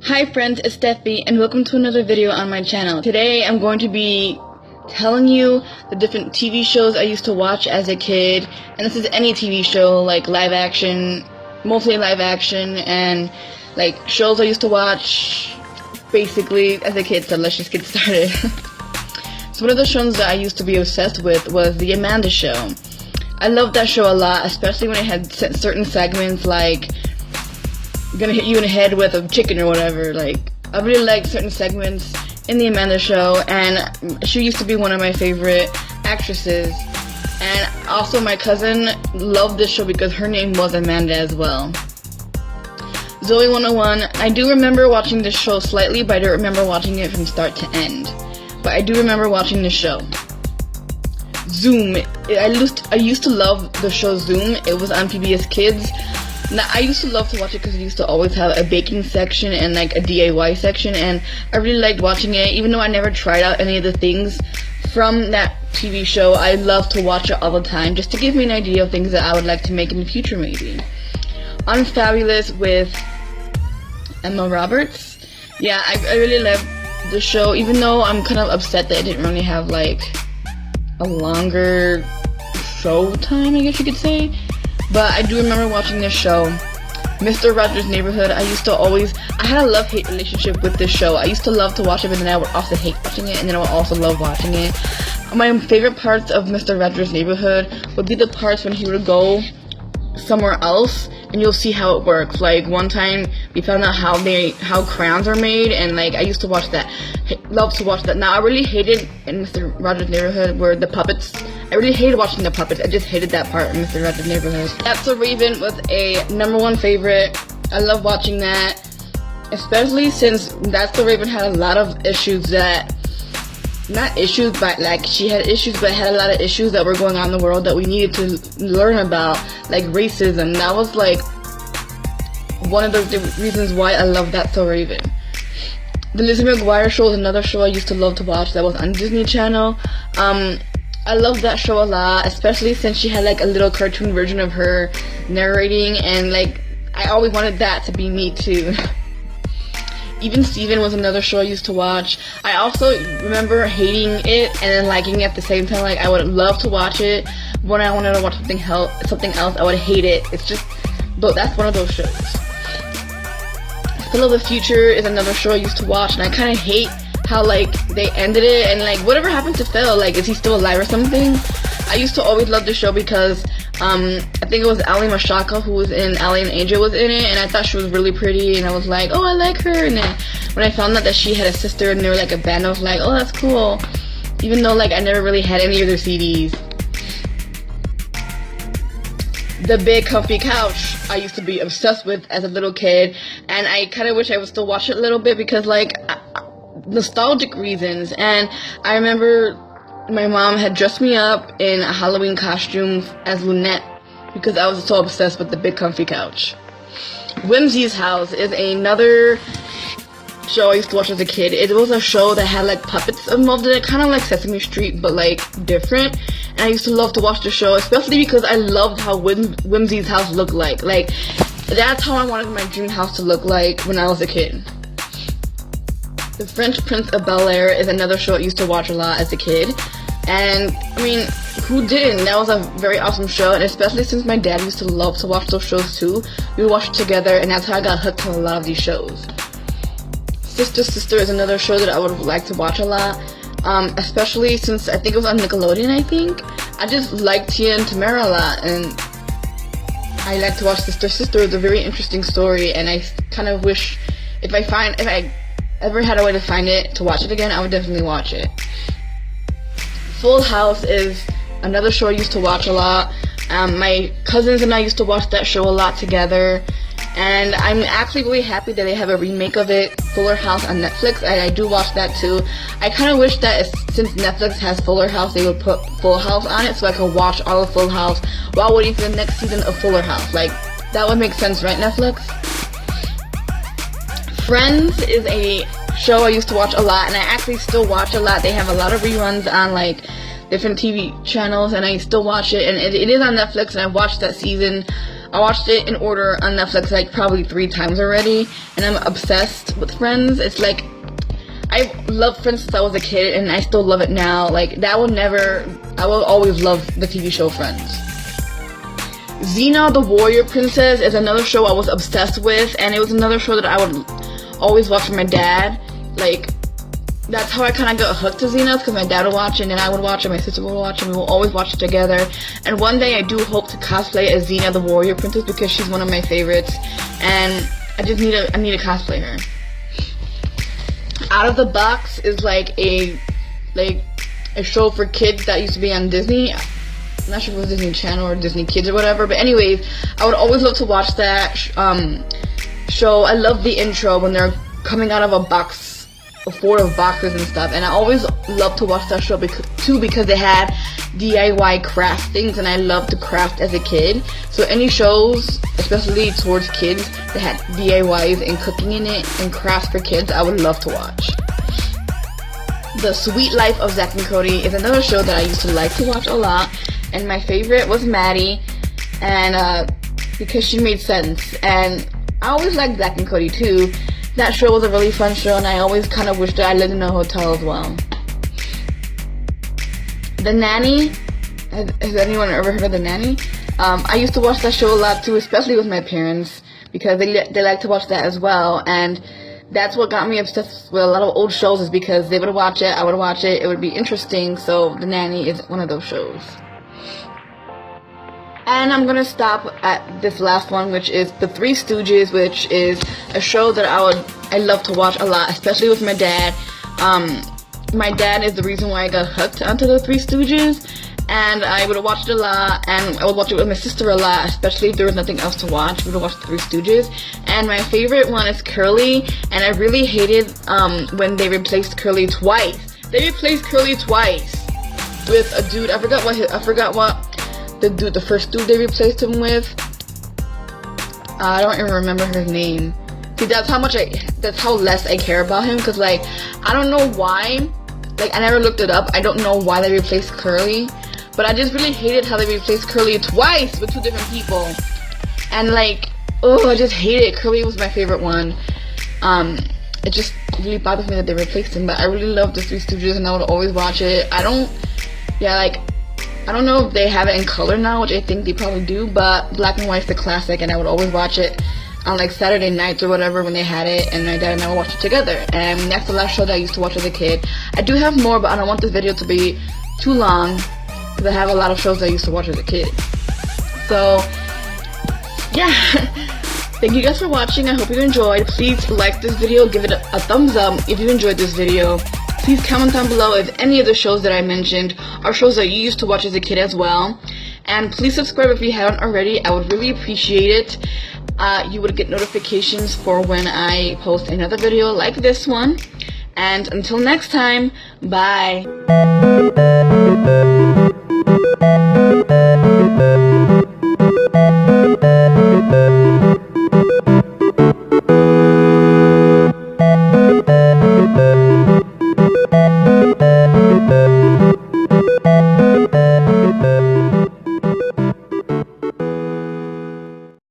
Hi friends, it's Stephy and welcome to another video on my channel. Today I'm going to be telling you the different TV shows I used to watch as a kid, and this is any TV show, like live action, mostly live action, and like shows I used to watch basically as a kid. So let's just get started. So one of the shows that I used to be obsessed with was The Amanda Show. I loved that show a lot, especially when it had certain segments like gonna hit you in the head with a chicken or whatever. Like, I really liked certain segments in The Amanda Show, and she used to be one of my favorite actresses. And also my cousin loved this show because her name was Amanda as well. Zoe 101, I do remember watching this show slightly, but I don't remember watching it from start to end. But I do remember watching the show. Zoom, I used to love the show Zoom. It was on PBS Kids. Now, I used to love to watch it because it used to always have a baking section and like a DIY section, and I really liked watching it. Even though I never tried out any of the things from that TV show, I love to watch it all the time just to give me an idea of things that I would like to make in the future maybe. Unfabulous with Emma Roberts. Yeah, I really love the show, even though I'm kind of upset that it didn't really have like a longer show time, I guess you could say. But I do remember watching this show. Mr. Rogers' Neighborhood, I had a love-hate relationship with this show. I used to love to watch it, but then I would also hate watching it, and then I would also love watching it. My favorite parts of Mr. Rogers' Neighborhood would be the parts when he would go somewhere else, and you'll see how it works. Like, one time, we found out how crowns are made, and like, I used to watch that. Love to watch that. Now, I really hated in Mr. Rogers' Neighborhood where the puppets, I really hated watching the puppets. I just hated that part in Mr. Rogers' Neighborhood. That's So Raven was a #1 favorite. I love watching that, especially since That's So Raven had a lot of issues that, not issues, but like she had issues, but had a lot of issues that were going on in the world that we needed to learn about, like racism. That was like one of the reasons why I love That's So Raven. The Lizzie McGuire Show is another show I used to love to watch that was on Disney Channel. I love that show a lot, especially since she had like a little cartoon version of her narrating, and like I always wanted that to be me too. Even Steven was another show I used to watch. I also remember hating it and then liking it at the same time. Like, I would love to watch it. When I wanted to watch something else, I would hate it. It's just, that's one of those shows. Phil of the Future is another show I used to watch, and I kind of hate how like they ended it, and like whatever happened to Phil, like is he still alive or something? I used to always love the show because I think it was Ali Mashaka who was in Ali and Angel was in it, and I thought she was really pretty, and I was like, oh, I like her. And then when I found out that she had a sister and they were like a band, I was like, oh, that's cool, even though like I never really had any of their CDs. The Big Comfy Couch I used to be obsessed with as a little kid, and I kind of wish I would still watch it a little bit because like nostalgic reasons. And I remember my mom had dressed me up in a Halloween costume as Lunette because I was so obsessed with The Big Comfy Couch. Whimsy's House is another show I used to watch as a kid. It was a show that had like puppets involved in it, kind of like Sesame Street, but like different. And I used to love to watch the show, especially because I loved how Whimsy's house looked like. Like, that's how I wanted my dream house to look like when I was a kid. The French Prince of Bel-Air is another show I used to watch a lot as a kid. And, I mean, who didn't? That was a very awesome show, and especially since my dad used to love to watch those shows too. We would watch it together, and that's how I got hooked on a lot of these shows. Sister Sister is another show that I would like to watch a lot. Especially since I think it was on Nickelodeon, I think. I just liked Tia and Tamara a lot, and I like to watch Sister Sister. It's a very interesting story, and I kind of wish if I ever had a way to find it, to watch it again, I would definitely watch it. Full House is another show I used to watch a lot. My cousins and I used to watch that show a lot together, and I'm actually really happy that they have a remake of it, Fuller House, on Netflix, and I do watch that too. I kind of wish that since Netflix has Fuller House, they would put Full House on it so I could watch all of Full House while waiting for the next season of Fuller House. Like, that would make sense, right, Netflix? Friends is a show I used to watch a lot, and I actually still watch a lot. They have a lot of reruns on like different TV channels, and I still watch it, and it is on Netflix, and I watched that season I watched it in order on Netflix like probably 3 times already, and I'm obsessed with Friends. It's like, I loved Friends since I was a kid, and I still love it now. Like, I will always love the TV show Friends. Xena the Warrior Princess is another show I was obsessed with, and it was another show that I would always watch with my dad. Like, that's how I kind of got hooked to Xena, because my dad would watch it, and I would watch it, my sister would watch it, and we will always watch it together. And one day I do hope to cosplay as Xena the Warrior Princess, because she's one of my favorites, and I need to cosplay her. Out of the Box is like a show for kids that used to be on Disney. I'm not sure if it was Disney Channel or Disney Kids or whatever, but anyways, I would always love to watch that show. I love the intro when they're coming out of a box, a fort of boxes and stuff, and I always loved to watch that show because they had DIY craft things, and I loved to craft as a kid. So any shows, especially towards kids, that had DIYs and cooking in it and crafts for kids, I would love to watch. The Sweet Life of Zack and Cody is another show that I used to like to watch a lot, and my favorite was Maddie, and because she made sense, and I always liked Zack and Cody too. That show was a really fun show, and I always kind of wished that I lived in a hotel as well. The Nanny, has anyone ever heard of The Nanny? I used to watch that show a lot too, especially with my parents, because they like to watch that as well, and that's what got me obsessed with a lot of old shows, is because they would watch it, I would watch it, it would be interesting. So The Nanny is one of those shows. And I'm gonna stop at this last one, which is The Three Stooges, which is a show that I love to watch a lot, especially with my dad. My dad is the reason why I got hooked onto The Three Stooges, and I would watch it a lot, and I would watch it with my sister a lot, especially if there was nothing else to watch. We would watch The Three Stooges. And my favorite one is Curly, and I really hated when they replaced Curly twice. They replaced Curly twice with a dude. I forgot what the first dude they replaced him with. I don't even remember his name. See, that's how less I care about him, because like, I don't know why. Like, I never looked it up. I don't know why they replaced Curly, but I just really hated how they replaced Curly twice with 2 different people. And like, oh, I just hate it. Curly was my favorite one. It just really bothers me that they replaced him, but I really love The Three Stooges, and I would always watch it. I don't know if they have it in color now, which I think they probably do, but black and white's the classic, and I would always watch it on like Saturday nights or whatever when they had it, and my dad and I would watch it together. And that's the last show that I used to watch as a kid. I do have more, but I don't want this video to be too long, because I have a lot of shows that I used to watch as a kid. So, yeah. Thank you guys for watching. I hope you enjoyed. Please like this video, give it a thumbs up if you enjoyed this video. Please comment down below if any of the shows that I mentioned are shows that you used to watch as a kid as well. And please subscribe if you haven't already. I would really appreciate it. You would get notifications for when I post another video like this one. And until next time, bye.